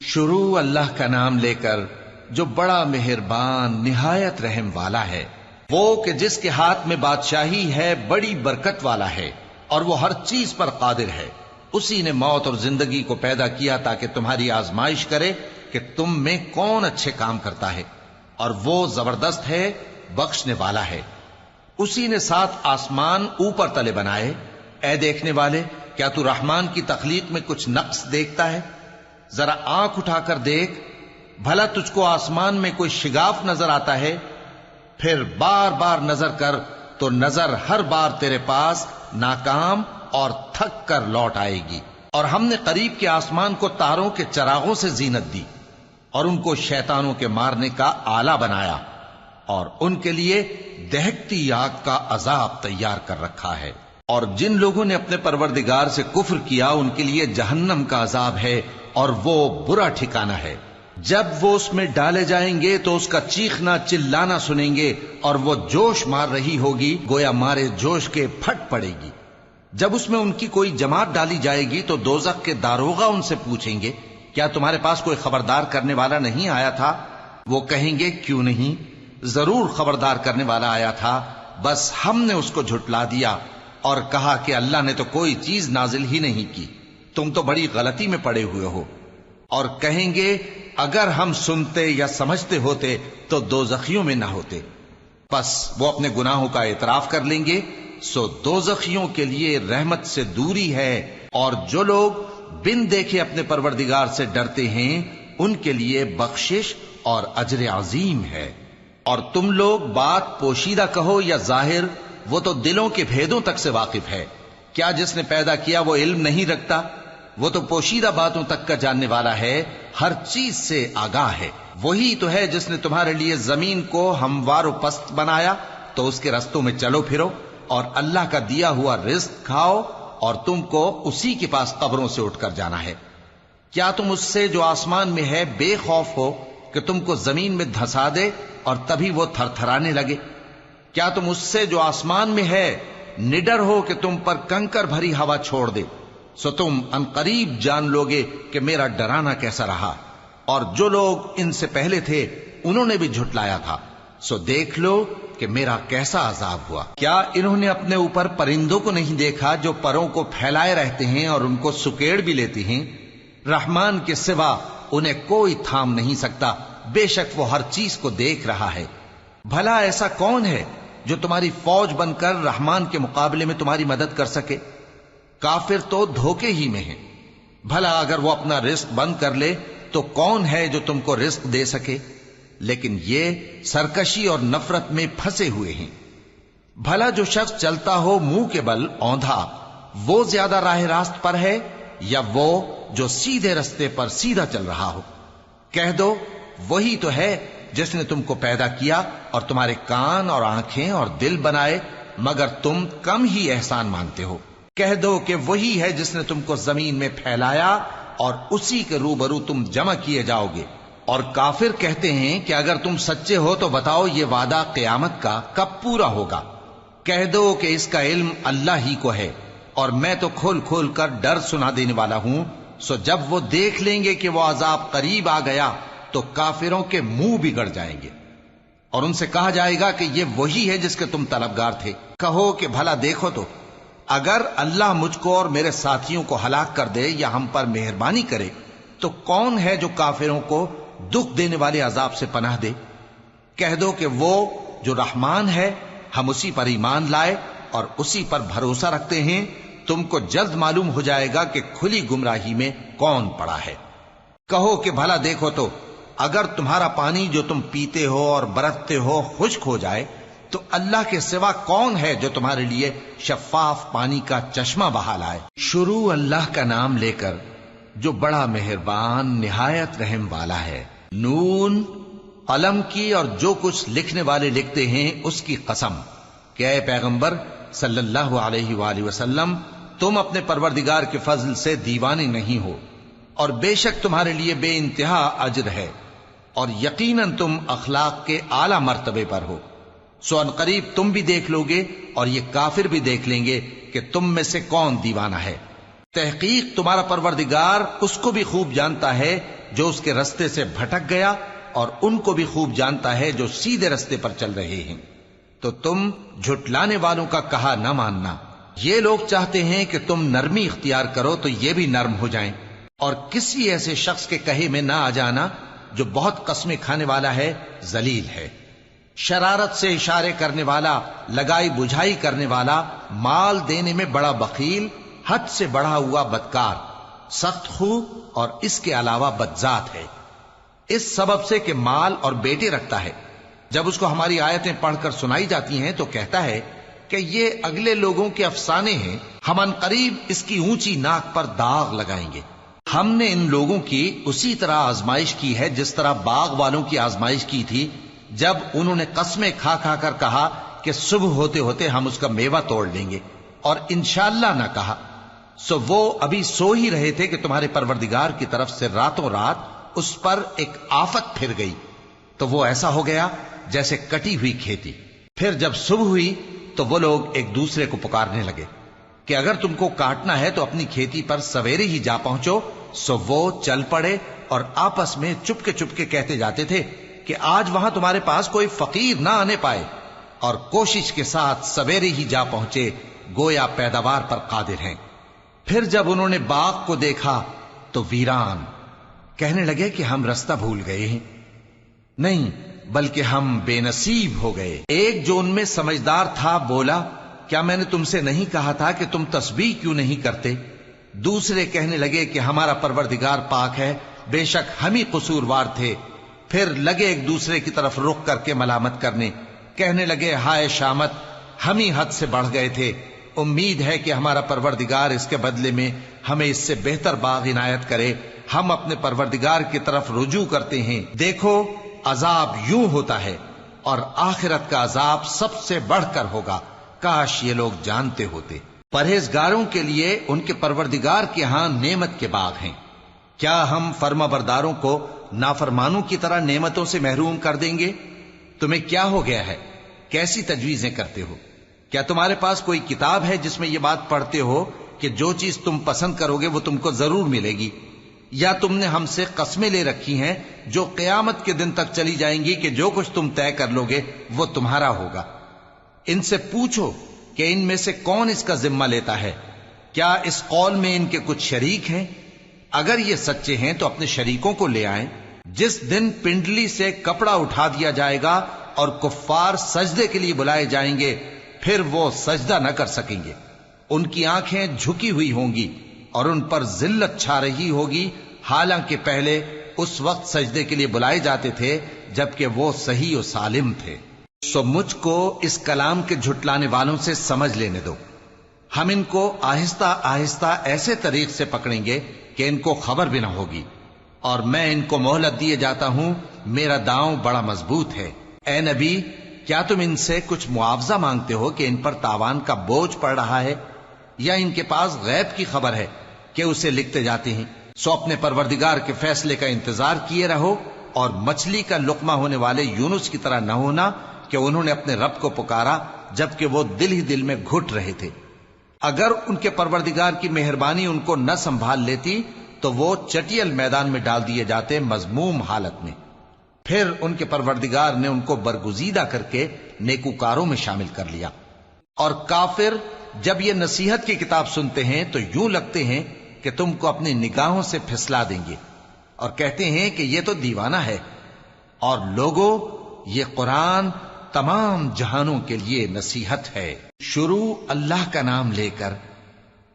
شروع اللہ کا نام لے کر جو بڑا مہربان نہایت رحم والا ہے، وہ کہ جس کے ہاتھ میں بادشاہی ہے، بڑی برکت والا ہے اور وہ ہر چیز پر قادر ہے۔ اسی نے موت اور زندگی کو پیدا کیا تاکہ تمہاری آزمائش کرے کہ تم میں کون اچھے کام کرتا ہے، اور وہ زبردست ہے، بخشنے والا ہے۔ اسی نے 7 آسمان اوپر تلے بنائے۔ اے دیکھنے والے، کیا تو رحمان کی تخلیق میں کچھ نقص دیکھتا ہے؟ ذرا آنکھ اٹھا کر دیکھ، بھلا تجھ کو آسمان میں کوئی شگاف نظر آتا ہے؟ پھر بار بار نظر کر تو نظر ہر بار تیرے پاس ناکام اور تھک کر لوٹ آئے گی۔ اور ہم نے قریب کے آسمان کو تاروں کے چراغوں سے زینت دی اور ان کو شیطانوں کے مارنے کا آلہ بنایا، اور ان کے لیے دہکتی آگ کا عذاب تیار کر رکھا ہے۔ اور جن لوگوں نے اپنے پروردگار سے کفر کیا ان کے لیے جہنم کا عذاب ہے، اور وہ برا ٹھکانہ ہے۔ جب وہ اس میں ڈالے جائیں گے تو اس کا چیخنا چلانا سنیں گے، اور وہ جوش مار رہی ہوگی گویا مارے جوش کے پھٹ پڑے گی۔ جب اس میں ان کی کوئی جماعت ڈالی جائے گی تو دوزخ کے داروغہ ان سے پوچھیں گے، کیا تمہارے پاس کوئی خبردار کرنے والا نہیں آیا تھا؟ وہ کہیں گے، کیوں نہیں، ضرور خبردار کرنے والا آیا تھا، بس ہم نے اس کو جھٹلا دیا اور کہا کہ اللہ نے تو کوئی چیز نازل ہی نہیں کی، تم تو بڑی غلطی میں پڑے ہوئے ہو۔ اور کہیں گے، اگر ہم سنتے یا سمجھتے ہوتے تو دوزخیوں میں نہ ہوتے۔ پس وہ اپنے گناہوں کا اعتراف کر لیں گے، سو دوزخیوں کے لیے رحمت سے دوری ہے، اور جو لوگ بن دیکھے اپنے پروردگار سے ڈرتے ہیں ان کے لیے بخشش اور اجر عظیم ہے۔ اور تم لوگ بات پوشیدہ کہو یا ظاہر، وہ تو دلوں کے بھیدوں تک سے واقف ہے۔ کیا جس نے پیدا کیا وہ علم نہیں رکھتا؟ وہ تو پوشیدہ باتوں تک کا جاننے والا ہے، ہر چیز سے آگاہ ہے۔ وہی تو ہے جس نے تمہارے لیے زمین کو ہموار و پست بنایا تو اس کے رستوں میں چلو پھرو، اور اللہ کا دیا ہوا رزق کھاؤ، اور تم کو اسی کے پاس قبروں سے اٹھ کر جانا ہے۔ کیا تم اس سے جو آسمان میں ہے بے خوف ہو کہ تم کو زمین میں دھسا دے اور تبھی وہ تھر تھرانے لگے؟ کیا تم اس سے جو آسمان میں ہے نڈر ہو کہ تم پر کنکر بھری ہوا چھوڑ دے؟ سو تم ان قریب جان لوگے کہ میرا ڈرانا کیسا رہا۔ اور جو لوگ ان سے پہلے تھے انہوں نے بھی جھٹلایا تھا، سو دیکھ لو کہ میرا کیسا عذاب ہوا۔ کیا انہوں نے اپنے اوپر پرندوں کو نہیں دیکھا جو پروں کو پھیلائے رہتے ہیں اور ان کو سکیڑ بھی لیتے ہیں؟ رحمان کے سوا انہیں کوئی تھام نہیں سکتا، بے شک وہ ہر چیز کو دیکھ رہا ہے۔ بھلا ایسا کون ہے جو تمہاری فوج بن کر رحمان کے مقابلے میں تمہاری مدد کر سکے؟ کافر تو دھوکے ہی میں ہیں۔ بھلا اگر وہ اپنا رزق بند کر لے تو کون ہے جو تم کو رزق دے سکے؟ لیکن یہ سرکشی اور نفرت میں پھنسے ہوئے ہیں۔ بھلا جو شخص چلتا ہو منہ کے بل اوندھا، وہ زیادہ راہ راست پر ہے یا وہ جو سیدھے رستے پر سیدھا چل رہا ہو؟ کہہ دو، وہی تو ہے جس نے تم کو پیدا کیا اور تمہارے کان اور آنکھیں اور دل بنائے، مگر تم کم ہی احسان مانتے ہو۔ کہہ دو کہ وہی ہے جس نے تم کو زمین میں پھیلایا اور اسی کے روبرو تم جمع کیے جاؤ گے۔ اور کافر کہتے ہیں کہ اگر تم سچے ہو تو بتاؤ یہ وعدہ قیامت کا کب پورا ہوگا؟ کہہ دو کہ اس کا علم اللہ ہی کو ہے، اور میں تو کھول کھول کر ڈر سنا دینے والا ہوں۔ سو جب وہ دیکھ لیں گے کہ وہ عذاب قریب آ گیا تو کافروں کے منہ بگڑ جائیں گے، اور ان سے کہا جائے گا کہ یہ وہی ہے جس کے تم طلبگار تھے۔ کہو کہ بھلا دیکھو تو، اگر اللہ مجھ کو اور میرے ساتھیوں کو ہلاک کر دے یا ہم پر مہربانی کرے تو کون ہے جو کافروں کو دکھ دینے والے عذاب سے پناہ دے؟ کہہ دو کہ وہ جو رحمان ہے، ہم اسی پر ایمان لائے اور اسی پر بھروسہ رکھتے ہیں۔ تم کو جلد معلوم ہو جائے گا کہ کھلی گمراہی میں کون پڑا ہے۔ کہو کہ بھلا دیکھو تو، اگر تمہارا پانی جو تم پیتے ہو اور برتتے ہو خشک ہو جائے تو اللہ کے سوا کون ہے جو تمہارے لیے شفاف پانی کا چشمہ بہا لائے؟ شروع اللہ کا نام لے کر جو بڑا مہربان نہایت رحم والا ہے۔ نون، قلم کی اور جو کچھ لکھنے والے لکھتے ہیں اس کی قسم کہ اے پیغمبر صلی اللہ علیہ وآلہ وسلم، تم اپنے پروردگار کے فضل سے دیوانے نہیں ہو، اور بے شک تمہارے لیے بے انتہا اجر ہے، اور یقیناً تم اخلاق کے اعلی مرتبے پر ہو۔ سو ان قریب تم بھی دیکھ لو گے اور یہ کافر بھی دیکھ لیں گے کہ تم میں سے کون دیوانہ ہے۔ تحقیق تمہارا پروردگار اس کو بھی خوب جانتا ہے جو اس کے رستے سے بھٹک گیا اور ان کو بھی خوب جانتا ہے جو سیدھے رستے پر چل رہے ہیں۔ تو تم جھٹلانے والوں کا کہا نہ ماننا۔ یہ لوگ چاہتے ہیں کہ تم نرمی اختیار کرو تو یہ بھی نرم ہو جائیں، اور کسی ایسے شخص کے کہے میں نہ آ جانا جو بہت قسمیں کھانے والا ہے، ذلیل ہے، شرارت سے اشارے کرنے والا، لگائی بجھائی کرنے والا، مال دینے میں بڑا بخیل، حد سے بڑھا ہوا بدکار، سخت خو اور اس کے علاوہ بدذات ہے، اس سبب سے کہ مال اور بیٹے رکھتا ہے۔ جب اس کو ہماری آیتیں پڑھ کر سنائی جاتی ہیں تو کہتا ہے کہ یہ اگلے لوگوں کے افسانے ہیں، ہم عنقریب اس کی اونچی ناک پر داغ لگائیں گے۔ ہم نے ان لوگوں کی اسی طرح آزمائش کی ہے جس طرح باغ والوں کی آزمائش کی تھی، جب انہوں نے قسمیں کھا کھا کر کہا کہ صبح ہوتے ہوتے ہم اس کا میوہ توڑ لیں گے، اور انشاءاللہ نہ کہا، سو وہ ابھی سو ہی رہے تھے کہ تمہارے پروردگار کی طرف سے راتوں رات اس پر ایک آفت پھر گئی، تو وہ ایسا ہو گیا جیسے کٹی ہوئی کھیتی۔ پھر جب صبح ہوئی تو وہ لوگ ایک دوسرے کو پکارنے لگے کہ اگر تم کو کاٹنا ہے تو اپنی کھیتی پر سویرے ہی جا پہنچو۔ سو وہ چل پڑے اور آپس میں چپ کے کہتے جاتے تھے کہ آج وہاں تمہارے پاس کوئی فقیر نہ آنے پائے، اور کوشش کے ساتھ سویرے ہی جا پہنچے، گویا پیداوار پر قادر ہیں۔ پھر جب انہوں نے باغ کو دیکھا تو ویران، کہنے لگے کہ ہم رستہ بھول گئے ہیں، نہیں بلکہ ہم بے نصیب ہو گئے۔ ایک جو ان میں سمجھدار تھا بولا، کیا میں نے تم سے نہیں کہا تھا کہ تم تسبیح کیوں نہیں کرتے؟ دوسرے کہنے لگے کہ ہمارا پروردگار پاک ہے، بے شک ہم ہی قصوروار تھے۔ پھر لگے ایک دوسرے کی طرف رخ کر کے ملامت کرنے، کہنے لگے ہائے شامت، ہم ہی حد سے بڑھ گئے تھے، امید ہے کہ ہمارا پروردگار اس کے بدلے میں ہمیں اس سے بہتر باغ عنایت کرے، ہم اپنے پروردگار کی طرف رجوع کرتے ہیں۔ دیکھو عذاب یوں ہوتا ہے، اور آخرت کا عذاب سب سے بڑھ کر ہوگا، کاش یہ لوگ جانتے ہوتے۔ پرہیزگاروں کے لیے ان کے پروردگار کے ہاں نعمت کے باغ ہیں۔ کیا ہم فرما برداروں کو نافرمانوں کی طرح نعمتوں سے محروم کر دیں گے؟ تمہیں کیا ہو گیا ہے؟ کیسی تجویزیں کرتے ہو؟ کیا تمہارے پاس کوئی کتاب ہے جس میں یہ بات پڑھتے ہو کہ جو چیز تم پسند کرو گے وہ تم کو ضرور ملے گی؟ یا تم نے ہم سے قسمیں لے رکھی ہیں جو قیامت کے دن تک چلی جائیں گی کہ جو کچھ تم طے کر لو گے وہ تمہارا ہوگا؟ ان سے پوچھو کہ ان میں سے کون اس کا ذمہ لیتا ہے؟ کیا اس قول میں ان کے کچھ شریک ہیں؟ اگر یہ سچے ہیں تو اپنے شریکوں کو لے آئیں۔ جس دن پنڈلی سے کپڑا اٹھا دیا جائے گا اور کفار سجدے کے لیے بلائے جائیں گے، پھر وہ سجدہ نہ کر سکیں گے، ان کی آنکھیں جھکی ہوئی ہوں گی اور ان پر ذلت چھا رہی ہوگی، حالانکہ پہلے اس وقت سجدے کے لیے بلائے جاتے تھے جبکہ وہ صحیح و سالم تھے۔ سو مجھ کو اس کلام کے جھٹلانے والوں سے سمجھ لینے دو، ہم ان کو آہستہ آہستہ ایسے طریق سے پکڑیں گے کہ ان کو خبر بھی نہ ہوگی، اور میں ان کو مہلت دیے جاتا ہوں، میرا داؤں بڑا مضبوط ہے۔ اے نبی، کیا تم ان سے کچھ معاوضہ مانگتے ہو کہ ان پر تاوان کا بوجھ پڑ رہا ہے، یا ان کے پاس غیب کی خبر ہے کہ اسے لکھتے جاتے ہیں؟ سو اپنے پروردگار کے فیصلے کا انتظار کیے رہو، اور مچھلی کا لقمہ ہونے والے یونس کی طرح نہ ہونا کہ انہوں نے اپنے رب کو پکارا جبکہ وہ دل ہی دل میں گھٹ رہے تھے۔ اگر ان کے پروردگار کی مہربانی ان کو نہ سنبھال لیتی تو وہ چٹیل میدان میں ڈال دیے جاتے مذموم حالت میں۔ پھر ان کے پروردگار نے ان کو برگزیدہ کر کے نیکوکاروں میں شامل کر لیا۔ اور کافر جب یہ نصیحت کی کتاب سنتے ہیں تو یوں لگتے ہیں کہ تم کو اپنی نگاہوں سے پھسلا دیں گے، اور کہتے ہیں کہ یہ تو دیوانہ ہے۔ اور لوگوں، یہ قرآن تمام جہانوں کے لیے نصیحت ہے۔ شروع اللہ کا نام لے کر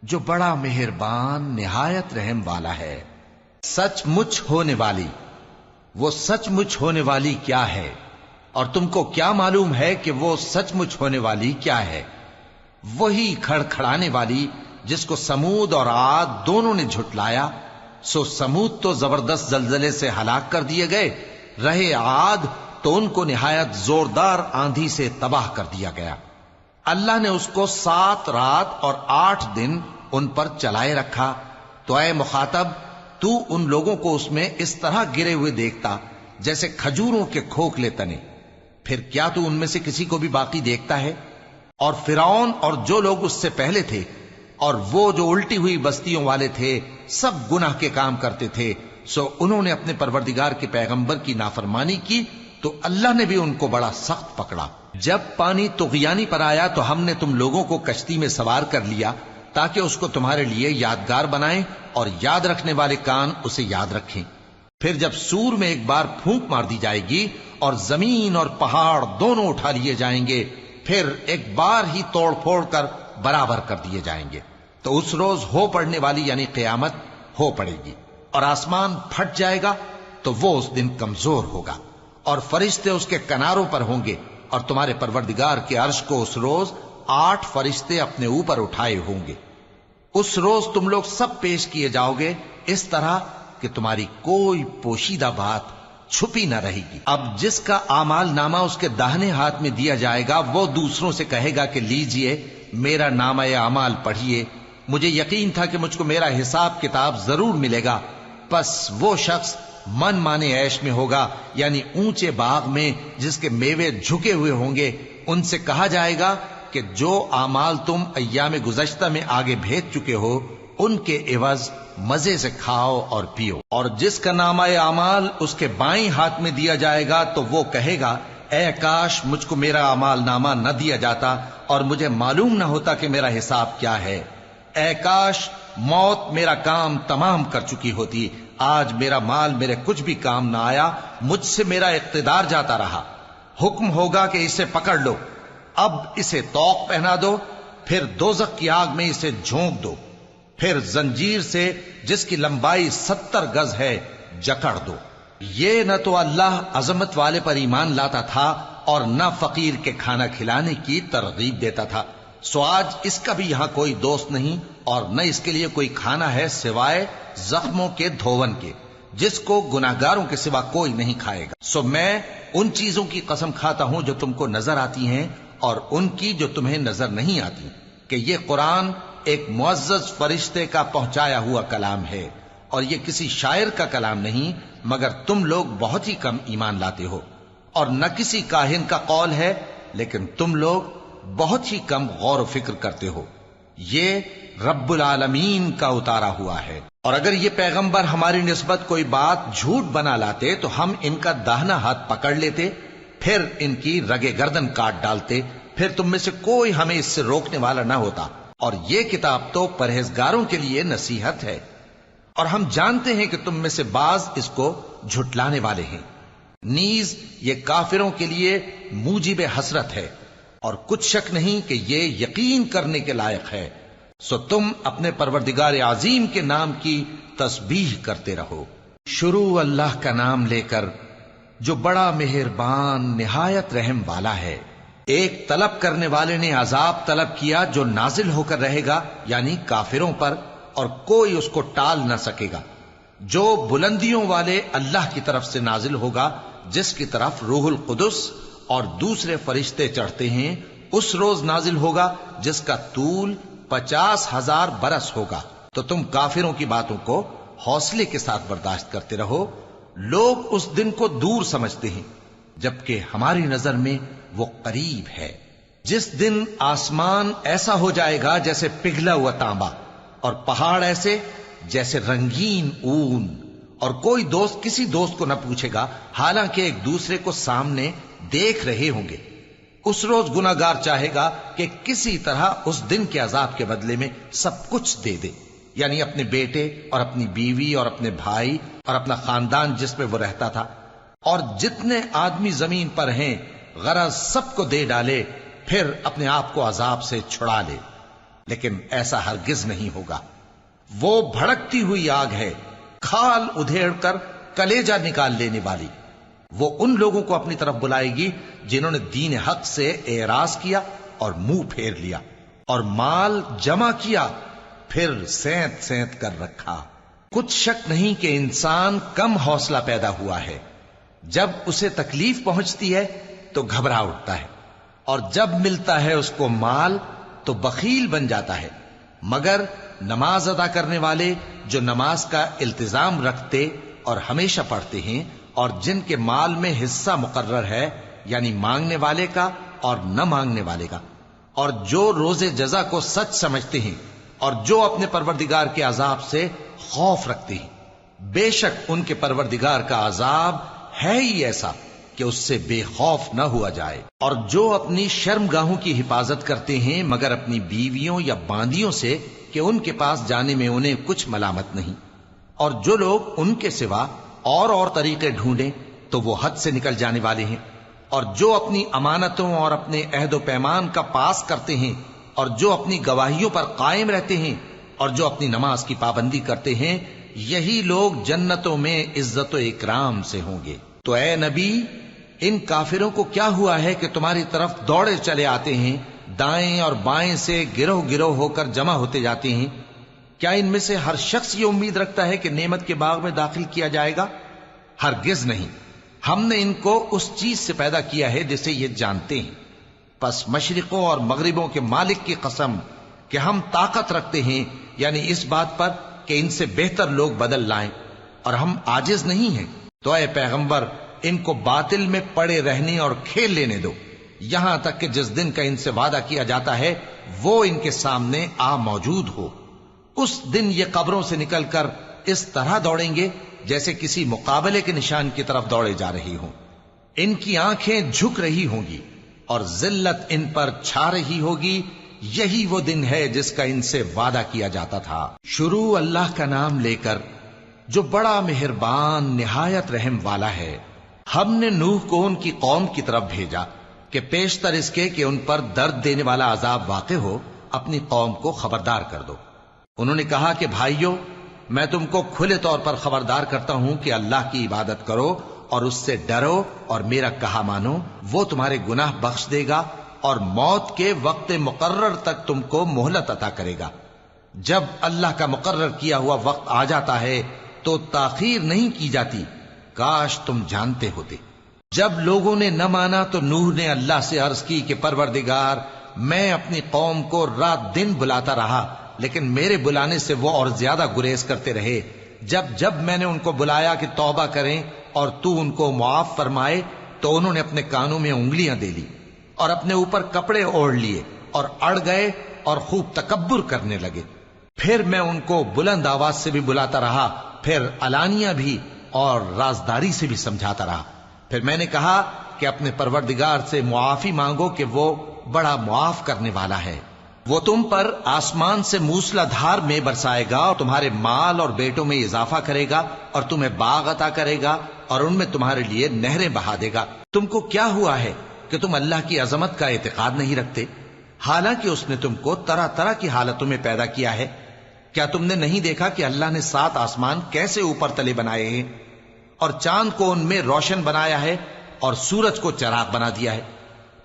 جو بڑا مہربان نہایت رحم والا ہے۔ سچ مچ ہونے والی، وہ سچ مچ ہونے والی کیا ہے؟ اور تم کو کیا معلوم ہے کہ وہ سچ مچ ہونے والی کیا ہے؟ وہی کھڑکھڑانے والی جس کو سمود اور عاد دونوں نے جھٹلایا۔ سو سمود تو زبردست زلزلے سے ہلاک کر دیے گئے، رہے عاد تو ان کو نہایت زوردار آندھی سے تباہ کر دیا گیا۔ اللہ نے اس کو 7 رات اور 8 دن ان پر چلائے رکھا، تو اے مخاطب، تو ان لوگوں کو اس میں اس طرح گرے ہوئے دیکھتا جیسے کھجوروں کے کھوکھلے تنے، پھر کیا تو ان میں سے کسی کو بھی باقی دیکھتا ہے؟ اور فرعون اور جو لوگ اس سے پہلے تھے اور وہ جو الٹی ہوئی بستیوں والے تھے، سب گناہ کے کام کرتے تھے، سو انہوں نے اپنے پروردگار کے پیغمبر کی نافرمانی کی تو اللہ نے بھی ان کو بڑا سخت پکڑا۔ جب پانی طغیانی پر آیا تو ہم نے تم لوگوں کو کشتی میں سوار کر لیا تاکہ اس کو تمہارے لیے یادگار بنائیں اور یاد رکھنے والے کان اسے یاد رکھیں۔ پھر جب سور میں ایک بار پھونک مار دی جائے گی اور زمین اور پہاڑ دونوں اٹھا لیے جائیں گے، پھر ایک بار ہی توڑ پھوڑ کر برابر کر دیے جائیں گے، تو اس روز ہو پڑنے والی یعنی قیامت ہو پڑے گی، اور آسمان پھٹ جائے گا تو وہ اس دن کمزور ہوگا، اور فرشتے اس کے کناروں پر ہوں گے، اور تمہارے پروردگار کے عرش کو اس روز 8 فرشتے اپنے اوپر اٹھائے ہوں گے۔ اس روز تم لوگ سب پیش کیے جاؤ گے اس طرح کہ تمہاری کوئی پوشیدہ بات چھپی نہ رہے گی۔ اب جس کا اعمال نامہ اس کے داہنے ہاتھ میں دیا جائے گا وہ دوسروں سے کہے گا کہ لیجئے میرا نامہ اعمال پڑھیے، مجھے یقین تھا کہ مجھ کو میرا حساب کتاب ضرور ملے گا۔ پس وہ شخص من مانے عیش میں ہوگا، یعنی اونچے باغ میں جس کے میوے جھکے ہوئے ہوں گے۔ ان سے کہا جائے گا کہ جو اعمال تم ایام گزشتہ میں آگے بھیج چکے ہو ان کے عوض مزے سے کھاؤ اور پیو۔ اور جس کا نامہ اعمال اس کے بائیں ہاتھ میں دیا جائے گا تو وہ کہے گا اے کاش مجھ کو میرا اعمال نامہ نہ دیا جاتا اور مجھے معلوم نہ ہوتا کہ میرا حساب کیا ہے۔ اے کاش موت میرا کام تمام کر چکی ہوتی، آج میرا مال میرے کچھ بھی کام نہ آیا، مجھ سے میرا اقتدار جاتا رہا۔ حکم ہوگا کہ اسے پکڑ لو، اب اسے طوق پہنا دو، پھر دوزخ کی آگ میں اسے جھونک دو، پھر زنجیر سے جس کی لمبائی 70 گز ہے جکڑ دو۔ یہ نہ تو اللہ عظمت والے پر ایمان لاتا تھا اور نہ فقیر کے کھانا کھلانے کی ترغیب دیتا تھا، سو آج اس کا بھی یہاں کوئی دوست نہیں اور نہ اس کے لیے کوئی کھانا ہے سوائے زخموں کے دھون کے، جس کو گناہگاروں کے سوا کوئی نہیں کھائے گا۔ سو میں ان چیزوں کی قسم کھاتا ہوں جو تم کو نظر آتی ہیں اور ان کی جو تمہیں نظر نہیں آتی، کہ یہ قرآن ایک معزز فرشتے کا پہنچایا ہوا کلام ہے، اور یہ کسی شاعر کا کلام نہیں، مگر تم لوگ بہت ہی کم ایمان لاتے ہو، اور نہ کسی کاہن کا قول ہے، لیکن تم لوگ بہت ہی کم غور و فکر کرتے ہو۔ یہ رب العالمین کا اتارا ہوا ہے، اور اگر یہ پیغمبر ہماری نسبت کوئی بات جھوٹ بنا لاتے تو ہم ان کا داہنا ہاتھ پکڑ لیتے، پھر ان کی رگے گردن کاٹ ڈالتے، پھر تم میں سے کوئی ہمیں اس سے روکنے والا نہ ہوتا۔ اور یہ کتاب تو پرہیزگاروں کے لیے نصیحت ہے، اور ہم جانتے ہیں کہ تم میں سے بعض اس کو جھٹلانے والے ہیں۔ نیز یہ کافروں کے لیے موجب حسرت ہے، اور کچھ شک نہیں کہ یہ یقین کرنے کے لائق ہے، سو تم اپنے پروردگار عظیم کے نام کی تسبیح کرتے رہو۔ شروع اللہ کا نام لے کر جو بڑا مہربان نہایت رحم والا ہے۔ ایک طلب کرنے والے نے عذاب طلب کیا جو نازل ہو کر رہے گا، یعنی کافروں پر، اور کوئی اس کو ٹال نہ سکے گا، جو بلندیوں والے اللہ کی طرف سے نازل ہوگا، جس کی طرف روح القدس اور دوسرے فرشتے چڑھتے ہیں، اس روز نازل ہوگا جس کا طول 50,000 برس ہوگا۔ تو تم کافروں کی باتوں کو حوصلے کے ساتھ برداشت کرتے رہو۔ لوگ اس دن کو دور سمجھتے ہیں، جبکہ ہماری نظر میں وہ قریب ہے۔ جس دن آسمان ایسا ہو جائے گا جیسے پگھلا ہوا تانبا، اور پہاڑ ایسے جیسے رنگین اون، اور کوئی دوست کسی دوست کو نہ پوچھے گا، حالانکہ ایک دوسرے کو سامنے دیکھ رہے ہوں گے۔ اس روز گناہگار چاہے گا کہ کسی طرح اس دن کے عذاب کے بدلے میں سب کچھ دے دے، یعنی اپنے بیٹے اور اپنی بیوی اور اپنے بھائی اور اپنا خاندان جس میں وہ رہتا تھا، اور جتنے آدمی زمین پر ہیں، غرض سب کو دے ڈالے، پھر اپنے آپ کو عذاب سے چھڑا لے۔ لیکن ایسا ہرگز نہیں ہوگا۔ وہ بھڑکتی ہوئی آگ ہے، کھال ادھیڑ کر کلیجہ نکال لینے والی۔ وہ ان لوگوں کو اپنی طرف بلائے گی جنہوں نے دین حق سے اعراض کیا اور منہ پھیر لیا، اور مال جمع کیا پھر سینت سینت کر رکھا۔ کچھ شک نہیں کہ انسان کم حوصلہ پیدا ہوا ہے، جب اسے تکلیف پہنچتی ہے تو گھبرا اٹھتا ہے، اور جب ملتا ہے اس کو مال تو بخیل بن جاتا ہے، مگر نماز ادا کرنے والے جو نماز کا التزام رکھتے اور ہمیشہ پڑھتے ہیں، اور جن کے مال میں حصہ مقرر ہے، یعنی مانگنے والے کا اور نہ مانگنے والے کا، اور جو روز جزا کو سچ سمجھتے ہیں، اور جو اپنے پروردگار کے عذاب سے خوف رکھتے ہیں، بے شک ان کے پروردگار کا عذاب ہے ہی ایسا کہ اس سے بے خوف نہ ہوا جائے۔ اور جو اپنی شرمگاہوں کی حفاظت کرتے ہیں مگر اپنی بیویوں یا باندیوں سے کہ ان کے پاس جانے میں انہیں کچھ ملامت نہیں، اور جو لوگ ان کے سوا اور طریقے ڈھونڈیں تو وہ حد سے نکل جانے والے ہیں، اور جو اپنی امانتوں اور اپنے عہد و پیمان کا پاس کرتے ہیں، اور جو اپنی گواہیوں پر قائم رہتے ہیں، اور جو اپنی نماز کی پابندی کرتے ہیں، یہی لوگ جنتوں میں عزت و اکرام سے ہوں گے۔ تو اے نبی، ان کافروں کو کیا ہوا ہے کہ تمہاری طرف دوڑے چلے آتے ہیں، دائیں اور بائیں سے گروہ گروہ ہو کر جمع ہوتے جاتے ہیں؟ کیا ان میں سے ہر شخص یہ امید رکھتا ہے کہ نعمت کے باغ میں داخل کیا جائے گا؟ ہرگز نہیں۔ ہم نے ان کو اس چیز سے پیدا کیا ہے جسے یہ جانتے ہیں، پس مشرقوں اور مغربوں کے مالک کی قسم کہ ہم طاقت رکھتے ہیں، یعنی اس بات پر کہ ان سے بہتر لوگ بدل لائیں، اور ہم عاجز نہیں ہیں۔ تو اے پیغمبر، ان کو باطل میں پڑے رہنے اور کھیل لینے دو، یہاں تک کہ جس دن کا ان سے وعدہ کیا جاتا ہے وہ ان کے سامنے آ موجود ہو۔ اس دن یہ قبروں سے نکل کر اس طرح دوڑیں گے جیسے کسی مقابلے کے نشان کی طرف دوڑے جا رہی ہوں۔ ان کی آنکھیں جھک رہی ہوں گی اور ذلت ان پر چھا رہی ہوگی، یہی وہ دن ہے جس کا ان سے وعدہ کیا جاتا تھا۔ شروع اللہ کا نام لے کر جو بڑا مہربان نہایت رحم والا ہے۔ ہم نے نوح کو ان کی قوم کی طرف بھیجا کہ پیشتر اس کے کہ ان پر درد دینے والا عذاب واقع ہو، اپنی قوم کو خبردار کر دو۔ انہوں نے کہا کہ بھائیو، میں تم کو کھلے طور پر خبردار کرتا ہوں کہ اللہ کی عبادت کرو اور اس سے ڈرو اور میرا کہا مانو، وہ تمہارے گناہ بخش دے گا اور موت کے وقت مقرر تک تم کو مہلت عطا کرے گا۔ جب اللہ کا مقرر کیا ہوا وقت آ جاتا ہے تو تاخیر نہیں کی جاتی، کاش تم جانتے ہوتے۔ جب لوگوں نے نہ مانا تو نوح نے اللہ سے عرض کی کہ پروردگار، میں اپنی قوم کو رات دن بلاتا رہا، لیکن میرے بلانے سے وہ اور زیادہ گریز کرتے رہے۔ جب میں نے ان کو بلایا کہ توبہ کریں اور تو ان کو معاف فرمائے تو انہوں نے اپنے کانوں میں انگلیاں دے لی اور اپنے اوپر کپڑے اوڑھ لیے اور اڑ گئے اور خوب تکبر کرنے لگے۔ پھر میں ان کو بلند آواز سے بھی بلاتا رہا، پھر علانیہ بھی اور رازداری سے بھی سمجھاتا رہا۔ پھر میں نے کہا کہ اپنے پروردگار سے معافی مانگو کہ وہ بڑا معاف کرنے والا ہے۔ وہ تم پر آسمان سے موسلا دھار میں برسائے گا اور تمہارے مال اور بیٹوں میں اضافہ کرے گا اور تمہیں باغ عطا کرے گا اور ان میں تمہارے لیے نہریں بہا دے گا۔ تم کو کیا ہوا ہے کہ تم اللہ کی عظمت کا اعتقاد نہیں رکھتے، حالانکہ اس نے تم کو طرح طرح کی حالتوں میں پیدا کیا ہے؟ کیا تم نے نہیں دیکھا کہ اللہ نے 7 آسمان کیسے اوپر تلے بنائے ہیں اور چاند کو ان میں روشن بنایا ہے اور سورج کو چراغ بنا دیا ہے؟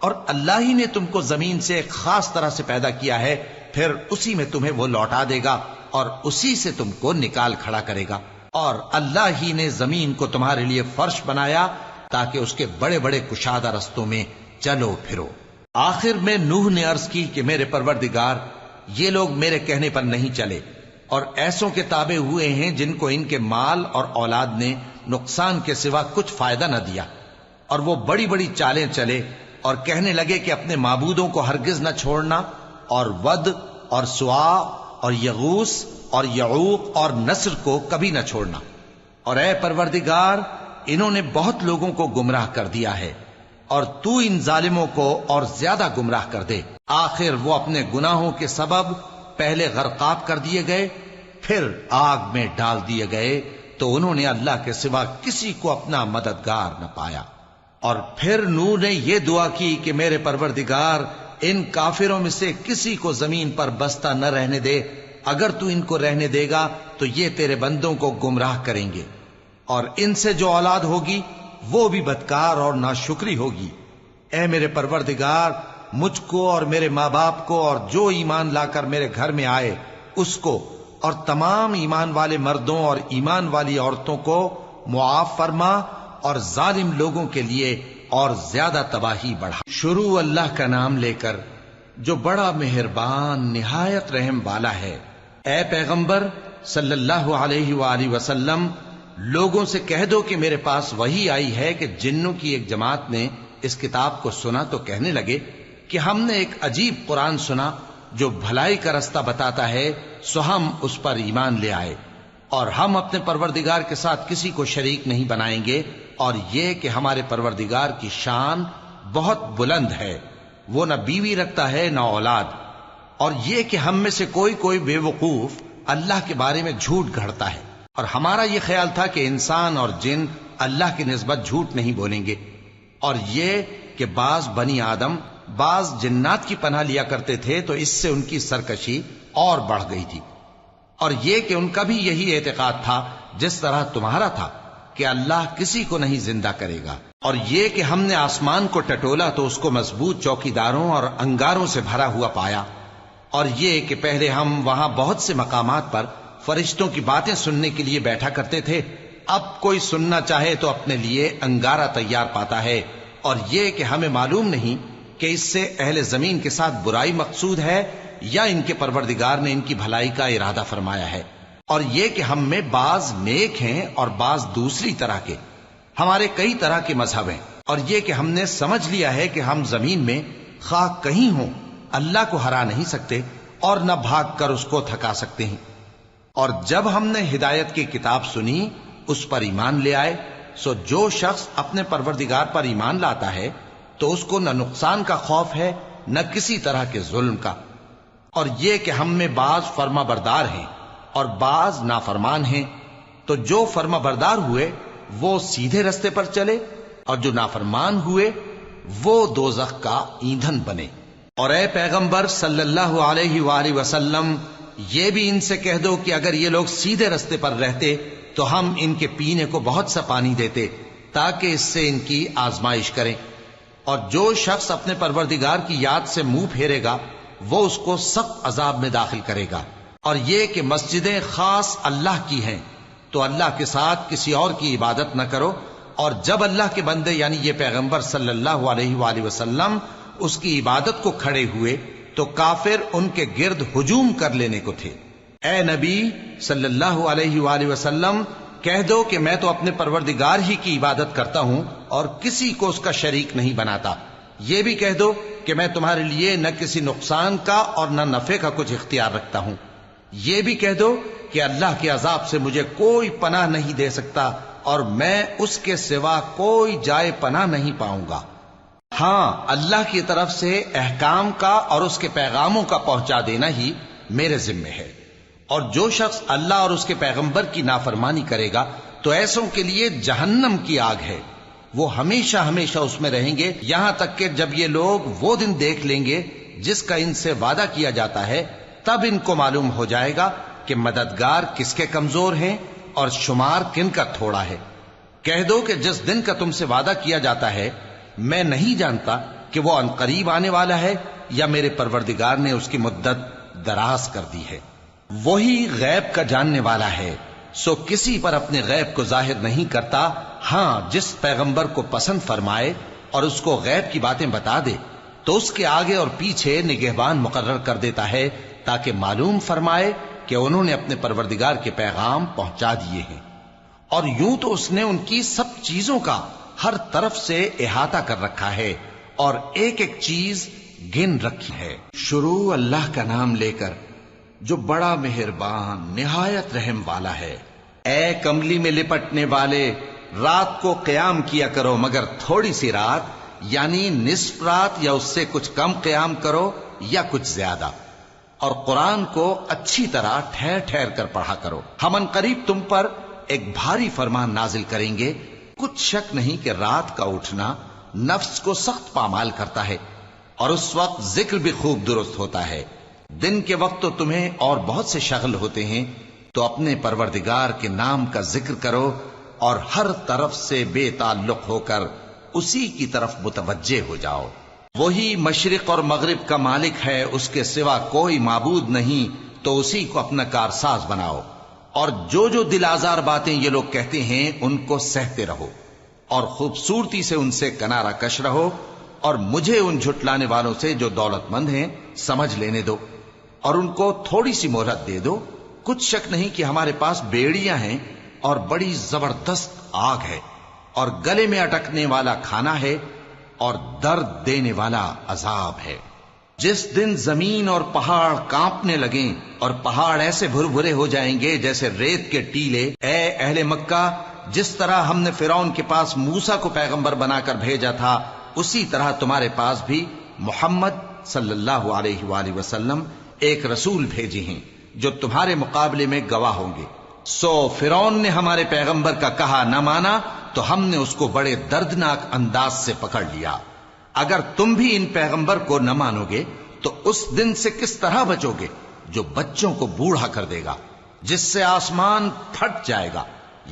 اور اللہ ہی نے تم کو زمین سے ایک خاص طرح سے پیدا کیا ہے، پھر اسی میں تمہیں وہ لوٹا دے گا اور اسی سے تم کو نکال کھڑا کرے گا۔ اور اللہ ہی نے زمین کو تمہارے لیے فرش بنایا تاکہ اس کے بڑے بڑے کشادہ رستوں میں چلو پھرو۔ آخر میں نوح نے عرض کی کہ میرے پروردگار، یہ لوگ میرے کہنے پر نہیں چلے اور ایسوں کے تابع ہوئے ہیں جن کو ان کے مال اور اولاد نے نقصان کے سوا کچھ فائدہ نہ دیا، اور وہ بڑی بڑی چالیں چلے اور کہنے لگے کہ اپنے معبودوں کو ہرگز نہ چھوڑنا، اور ود اور سوا اور یغوث اور یعوق اور نصر کو کبھی نہ چھوڑنا۔ اور اے پروردگار، انہوں نے بہت لوگوں کو گمراہ کر دیا ہے، اور تو ان ظالموں کو اور زیادہ گمراہ کر دے۔ آخر وہ اپنے گناہوں کے سبب پہلے غرقاب کر دیے گئے، پھر آگ میں ڈال دیے گئے، تو انہوں نے اللہ کے سوا کسی کو اپنا مددگار نہ پایا۔ اور پھر نوح نے یہ دعا کی کہ میرے پروردگار، ان کافروں میں سے کسی کو زمین پر بستہ نہ رہنے دے، اگر تو ان کو رہنے دے گا تو یہ تیرے بندوں کو گمراہ کریں گے، اور ان سے جو اولاد ہوگی وہ بھی بدکار اور ناشکری ہوگی۔ اے میرے پروردگار، مجھ کو اور میرے ماں باپ کو اور جو ایمان لا کر میرے گھر میں آئے اس کو اور تمام ایمان والے مردوں اور ایمان والی عورتوں کو معاف فرما، اور ظالم لوگوں کے لیے اور زیادہ تباہی بڑھا۔ شروع اللہ کا نام لے کر جو بڑا مہربان نہایت رحم والا ہے۔ اے پیغمبر صلی اللہ علیہ وآلہ وسلم، لوگوں سے کہہ دو کہ میرے پاس وحی آئی ہے کہ جنوں کی ایک جماعت نے اس کتاب کو سنا تو کہنے لگے کہ ہم نے ایک عجیب قرآن سنا جو بھلائی کا رستہ بتاتا ہے، سو ہم اس پر ایمان لے آئے۔ اور ہم اپنے پروردگار کے ساتھ کسی کو شریک نہیں بنائیں گے، اور یہ کہ ہمارے پروردگار کی شان بہت بلند ہے، وہ نہ بیوی رکھتا ہے نہ اولاد، اور یہ کہ ہم میں سے کوئی بے وقوف اللہ کے بارے میں جھوٹ گھڑتا ہے، اور ہمارا یہ خیال تھا کہ انسان اور جن اللہ کی نسبت جھوٹ نہیں بولیں گے، اور یہ کہ بعض بنی آدم بعض جنات کی پناہ لیا کرتے تھے تو اس سے ان کی سرکشی اور بڑھ گئی تھی، اور یہ کہ ان کا بھی یہی اعتقاد تھا جس طرح تمہارا تھا کہ اللہ کسی کو نہیں زندہ کرے گا، اور یہ کہ ہم نے آسمان کو ٹٹولا تو اس کو مضبوط چوکیداروں اور انگاروں سے بھرا ہوا پایا، اور یہ کہ پہلے ہم وہاں بہت سے مقامات پر فرشتوں کی باتیں سننے کے لیے بیٹھا کرتے تھے، اب کوئی سننا چاہے تو اپنے لیے انگارہ تیار پاتا ہے، اور یہ کہ ہمیں معلوم نہیں کہ اس سے اہل زمین کے ساتھ برائی مقصود ہے یا ان کے پروردگار نے ان کی بھلائی کا ارادہ فرمایا ہے، اور یہ کہ ہم میں بعض نیک ہیں اور بعض دوسری طرح کے، ہمارے کئی طرح کے مذہب ہیں، اور یہ کہ ہم نے سمجھ لیا ہے کہ ہم زمین میں خواہ کہیں ہوں اللہ کو ہرا نہیں سکتے اور نہ بھاگ کر اس کو تھکا سکتے ہیں، اور جب ہم نے ہدایت کی کتاب سنی اس پر ایمان لے آئے، سو جو شخص اپنے پروردگار پر ایمان لاتا ہے تو اس کو نہ نقصان کا خوف ہے نہ کسی طرح کے ظلم کا، اور یہ کہ ہم میں بعض فرما بردار ہیں اور بعض نافرمان ہیں، تو جو فرما بردار ہوئے وہ سیدھے رستے پر چلے، اور جو نافرمان ہوئے وہ دوزخ کا ایندھن بنے۔ اور اے پیغمبر صلی اللہ علیہ وآلہ وسلم، یہ بھی ان سے کہہ دو کہ اگر یہ لوگ سیدھے رستے پر رہتے تو ہم ان کے پینے کو بہت سا پانی دیتے تاکہ اس سے ان کی آزمائش کریں، اور جو شخص اپنے پروردگار کی یاد سے منہ پھیرے گا وہ اس کو سخت عذاب میں داخل کرے گا، اور یہ کہ مسجدیں خاص اللہ کی ہیں تو اللہ کے ساتھ کسی اور کی عبادت نہ کرو، اور جب اللہ کے بندے یعنی یہ پیغمبر صلی اللہ علیہ وآلہ وسلم اس کی عبادت کو کھڑے ہوئے تو کافر ان کے گرد ہجوم کر لینے کو تھے۔ اے نبی صلی اللہ علیہ وآلہ وسلم، کہہ دو کہ میں تو اپنے پروردگار ہی کی عبادت کرتا ہوں اور کسی کو اس کا شریک نہیں بناتا، یہ بھی کہہ دو کہ میں تمہارے لیے نہ کسی نقصان کا اور نہ نفع کا کچھ اختیار رکھتا ہوں، یہ بھی کہہ دو کہ اللہ کے عذاب سے مجھے کوئی پناہ نہیں دے سکتا اور میں اس کے سوا کوئی جائے پناہ نہیں پاؤں گا، ہاں اللہ کی طرف سے احکام کا اور اس کے پیغاموں کا پہنچا دینا ہی میرے ذمہ ہے، اور جو شخص اللہ اور اس کے پیغمبر کی نافرمانی کرے گا تو ایسوں کے لیے جہنم کی آگ ہے، وہ ہمیشہ ہمیشہ اس میں رہیں گے، یہاں تک کہ جب یہ لوگ وہ دن دیکھ لیں گے جس کا ان سے وعدہ کیا جاتا ہے، تب ان کو معلوم ہو جائے گا کہ مددگار کس کے کمزور ہیں اور شمار کن کا تھوڑا ہے۔ کہہ دو کہ جس دن کا تم سے وعدہ کیا جاتا ہے میں نہیں جانتا کہ وہ عنقریب آنے والا ہے یا میرے پروردگار نے اس کی مدت دراز کر دی ہے، وہی غیب کا جاننے والا ہے، سو کسی پر اپنے غیب کو ظاہر نہیں کرتا، ہاں جس پیغمبر کو پسند فرمائے اور اس کو غیب کی باتیں بتا دے تو اس کے آگے اور پیچھے نگہبان مقرر کر دیتا ہے تاکہ معلوم فرمائے کہ انہوں نے اپنے پروردگار کے پیغام پہنچا دیے ہیں، اور یوں تو اس نے ان کی سب چیزوں کا ہر طرف سے احاطہ کر رکھا ہے اور ایک ایک چیز گن رکھی ہے۔ شروع اللہ کا نام لے کر جو بڑا مہربان نہایت رحم والا ہے۔ اے کملی میں لپٹنے والے، رات کو قیام کیا کرو مگر تھوڑی سی رات، یعنی نصف رات یا اس سے کچھ کم قیام کرو یا کچھ زیادہ، اور قرآن کو اچھی طرح ٹھہر ٹھہر کر پڑھا کرو، ہم ان قریب تم پر ایک بھاری فرمان نازل کریں گے۔ کچھ شک نہیں کہ رات کا اٹھنا نفس کو سخت پامال کرتا ہے اور اس وقت ذکر بھی خوب درست ہوتا ہے، دن کے وقت تو تمہیں اور بہت سے شغل ہوتے ہیں، تو اپنے پروردگار کے نام کا ذکر کرو اور ہر طرف سے بے تعلق ہو کر اسی کی طرف متوجہ ہو جاؤ۔ وہی مشرق اور مغرب کا مالک ہے، اس کے سوا کوئی معبود نہیں، تو اسی کو اپنا کارساز بناؤ، اور جو جو دل آزار باتیں یہ لوگ کہتے ہیں ان کو سہتے رہو اور خوبصورتی سے ان سے کنارہ کش رہو، اور مجھے ان جھٹلانے والوں سے جو دولت مند ہیں سمجھ لینے دو اور ان کو تھوڑی سی مہلت دے دو۔ کچھ شک نہیں کہ ہمارے پاس بیڑیاں ہیں اور بڑی زبردست آگ ہے، اور گلے میں اٹکنے والا کھانا ہے اور درد دینے والا عذاب ہے۔ جس دن زمین اور پہاڑ کانپنے لگیں اور پہاڑ ایسے بھربھرے ہو جائیں گے جیسے ریت کے ٹیلے، اے اہل مکہ، جس طرح ہم نے فرعون کے پاس موسیٰ کو پیغمبر بنا کر بھیجا تھا، اسی طرح تمہارے پاس بھی محمد صلی اللہ علیہ وآلہ وسلم ایک رسول بھیجے ہیں جو تمہارے مقابلے میں گواہ ہوں گے۔ سو فرعون نے ہمارے پیغمبر کا کہا نہ مانا تو ہم نے اس کو بڑے دردناک انداز سے پکڑ لیا۔ اگر تم بھی ان پیغمبر کو نہ مانو گے تو اس دن سے کس طرح بچو گے جو بچوں کو بوڑھا کر دے گا، جس سے آسمان پھٹ جائے گا۔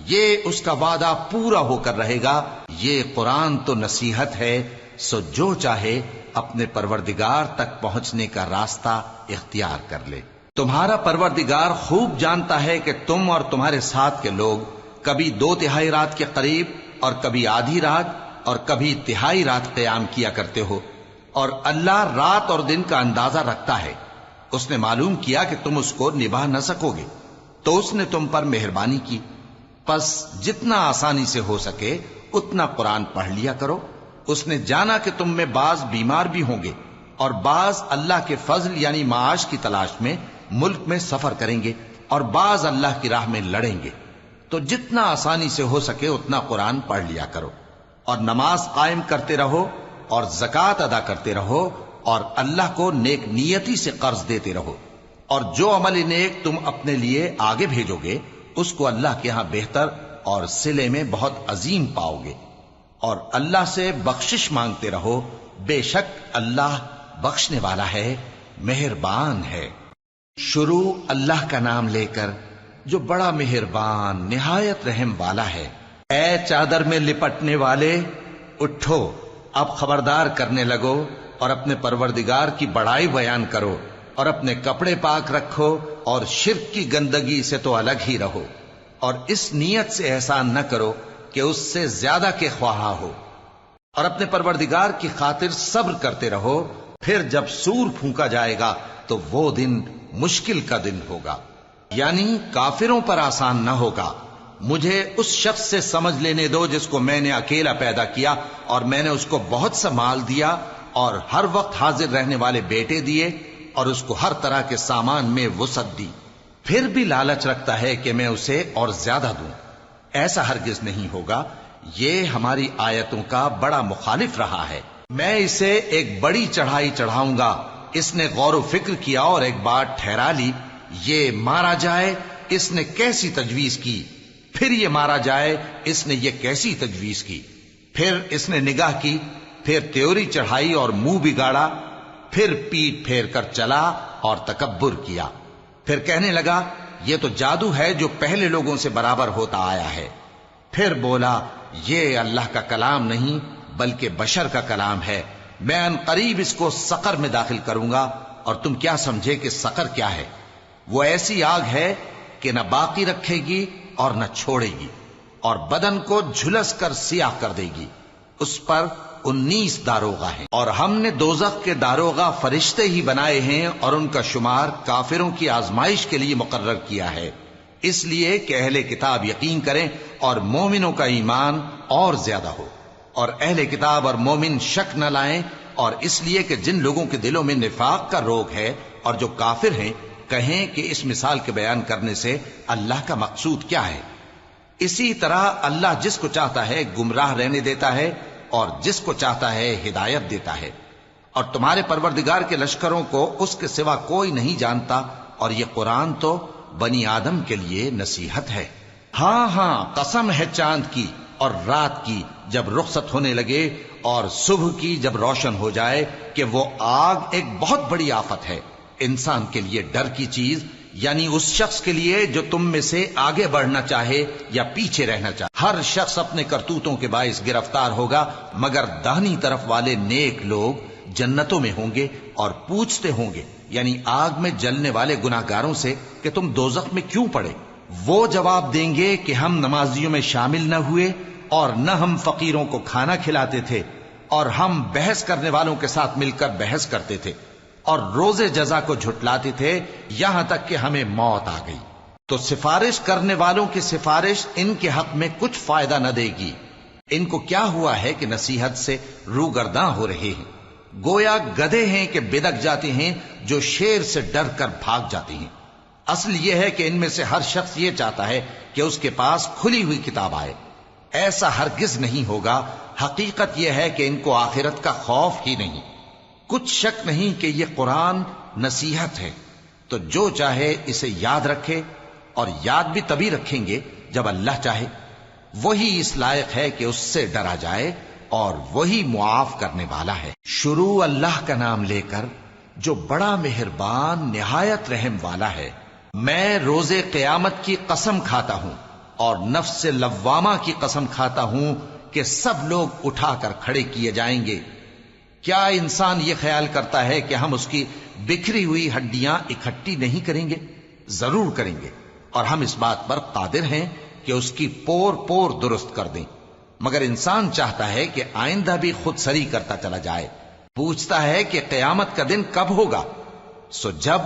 یہ اس کا وعدہ پورا ہو کر رہے گا۔ یہ قرآن تو نصیحت ہے، سو جو چاہے اپنے پروردگار تک پہنچنے کا راستہ اختیار کر لے۔ تمہارا پروردگار خوب جانتا ہے کہ تم اور تمہارے ساتھ کے لوگ کبھی 2/3 رات کے قریب اور کبھی آدھی رات اور کبھی تہائی رات قیام کیا کرتے ہو، اور اللہ رات اور دن کا اندازہ رکھتا ہے۔ اس نے معلوم کیا کہ تم اس کو نبھا نہ سکو گے تو اس نے تم پر مہربانی کی، پس جتنا آسانی سے ہو سکے اتنا قرآن پڑھ لیا کرو۔ اس نے جانا کہ تم میں بعض بیمار بھی ہوں گے اور بعض اللہ کے فضل یعنی معاش کی تلاش میں ملک میں سفر کریں گے اور بعض اللہ کی راہ میں لڑیں گے، تو جتنا آسانی سے ہو سکے اتنا قرآن پڑھ لیا کرو، اور نماز قائم کرتے رہو اور زکوٰۃ ادا کرتے رہو اور اللہ کو نیک نیتی سے قرض دیتے رہو، اور جو عمل نیک تم اپنے لیے آگے بھیجو گے اس کو اللہ کے ہاں بہتر اور صلے میں بہت عظیم پاؤ گے، اور اللہ سے بخشش مانگتے رہو، بے شک اللہ بخشنے والا ہے، مہربان ہے۔ شروع اللہ کا نام لے کر جو بڑا مہربان نہایت رحم والا ہے۔ اے چادر میں لپٹنے والے، اٹھو، اب خبردار کرنے لگو اور اپنے پروردگار کی بڑائی بیان کرو، اور اپنے کپڑے پاک رکھو اور شرک کی گندگی سے تو الگ ہی رہو، اور اس نیت سے احسان نہ کرو کہ اس سے زیادہ کے خواہاں ہو، اور اپنے پروردگار کی خاطر صبر کرتے رہو۔ پھر جب سور پھونکا جائے گا تو وہ دن مشکل کا دن ہوگا، یعنی کافروں پر آسان نہ ہوگا۔ مجھے اس شخص سے سمجھ لینے دو جس کو میں نے اکیلا پیدا کیا اور میں نے اس کو بہت سا مال دیا اور ہر وقت حاضر رہنے والے بیٹے دیے اور اس کو ہر طرح کے سامان میں وسعت دی، پھر بھی لالچ رکھتا ہے کہ میں اسے اور زیادہ دوں۔ ایسا ہرگز نہیں ہوگا، یہ ہماری آیتوں کا بڑا مخالف رہا ہے۔ میں اسے ایک بڑی چڑھائی چڑھاؤں گا۔ اس نے غور و فکر کیا اور ایک بات ٹھہرا لی، یہ مارا جائے، اس نے کیسی تجویز کی، پھر یہ مارا جائے، اس نے یہ کیسی تجویز کی، پھر اس نے نگاہ کی، پھر تیوری چڑھائی اور منہ بگاڑا، پھر پیٹ پھیر کر چلا اور تکبر کیا، پھر کہنے لگا یہ تو جادو ہے جو پہلے لوگوں سے برابر ہوتا آیا ہے، پھر بولا یہ اللہ کا کلام نہیں بلکہ بشر کا کلام ہے، میں ان قریب اس کو سقر میں داخل کروں گا، اور تم کیا سمجھے کہ سقر کیا ہے؟ وہ ایسی آگ ہے کہ نہ باقی رکھے گی اور نہ چھوڑے گی، اور بدن کو جھلس کر سیاہ کر دے گی۔ اس پر 19 داروغہ ہیں، اور ہم نے دوزخ کے داروغہ فرشتے ہی بنائے ہیں، اور ان کا شمار کافروں کی آزمائش کے لیے مقرر کیا ہے، اس لیے کہ اہل کتاب یقین کریں اور مومنوں کا ایمان اور زیادہ ہو، اور اہل کتاب اور مومن شک نہ لائیں، اور اس لیے کہ جن لوگوں کے دلوں میں نفاق کا روگ ہے اور جو کافر ہیں کہیں کہ اس مثال کے بیان کرنے سے اللہ کا مقصود کیا ہے۔ اسی طرح اللہ جس کو چاہتا ہے گمراہ رہنے دیتا ہے اور جس کو چاہتا ہے ہدایت دیتا ہے، اور تمہارے پروردگار کے لشکروں کو اس کے سوا کوئی نہیں جانتا، اور یہ قرآن تو بنی آدم کے لیے نصیحت ہے۔ ہاں ہاں، قسم ہے چاند کی اور رات کی جب رخصت ہونے لگے، اور صبح کی جب روشن ہو جائے، کہ وہ آگ ایک بہت بڑی آفت ہے، انسان کے لیے ڈر کی چیز، یعنی اس شخص کے لیے جو تم میں سے آگے بڑھنا چاہے یا پیچھے رہنا چاہے۔ ہر شخص اپنے کرتوتوں کے باعث گرفتار ہوگا، مگر داہنی طرف والے نیک لوگ جنتوں میں ہوں گے اور پوچھتے ہوں گے، یعنی آگ میں جلنے والے گناہگاروں سے، کہ تم دوزخ میں کیوں پڑے؟ وہ جواب دیں گے کہ ہم نمازیوں میں شامل نہ ہوئے، اور نہ ہم فقیروں کو کھانا کھلاتے تھے، اور ہم بحث کرنے والوں کے ساتھ مل کر بحث کرتے تھے، اور روز جزا کو جھٹلاتے تھے، یہاں تک کہ ہمیں موت آ گئی۔ تو سفارش کرنے والوں کی سفارش ان کے حق میں کچھ فائدہ نہ دے گی۔ ان کو کیا ہوا ہے کہ نصیحت سے روگرداں ہو رہے ہیں؟ گویا گدھے ہیں کہ بدک جاتے ہیں جو شیر سے ڈر کر بھاگ جاتے ہیں۔ اصل یہ ہے کہ ان میں سے ہر شخص یہ چاہتا ہے کہ اس کے پاس کھلی ہوئی کتاب آئے۔ ایسا ہرگز نہیں ہوگا۔ حقیقت یہ ہے کہ ان کو آخرت کا خوف ہی نہیں۔ کچھ شک نہیں کہ یہ قرآن نصیحت ہے، تو جو چاہے اسے یاد رکھے، اور یاد بھی تبھی رکھیں گے جب اللہ چاہے۔ وہی اس لائق ہے کہ اس سے ڈرا جائے، اور وہی معاف کرنے والا ہے۔ شروع اللہ کا نام لے کر جو بڑا مہربان نہایت رحم والا ہے۔ میں روز قیامت کی قسم کھاتا ہوں اور نفس لوامہ کی قسم کھاتا ہوں کہ سب لوگ اٹھا کر کھڑے کیے جائیں گے۔ کیا انسان یہ خیال کرتا ہے کہ ہم اس کی بکھری ہوئی ہڈیاں اکٹھی نہیں کریں گے؟ ضرور کریں گے، اور ہم اس بات پر قادر ہیں کہ اس کی پور پور درست کر دیں۔ مگر انسان چاہتا ہے کہ آئندہ بھی خود سری کرتا چلا جائے۔ پوچھتا ہے کہ قیامت کا دن کب ہوگا؟ سو جب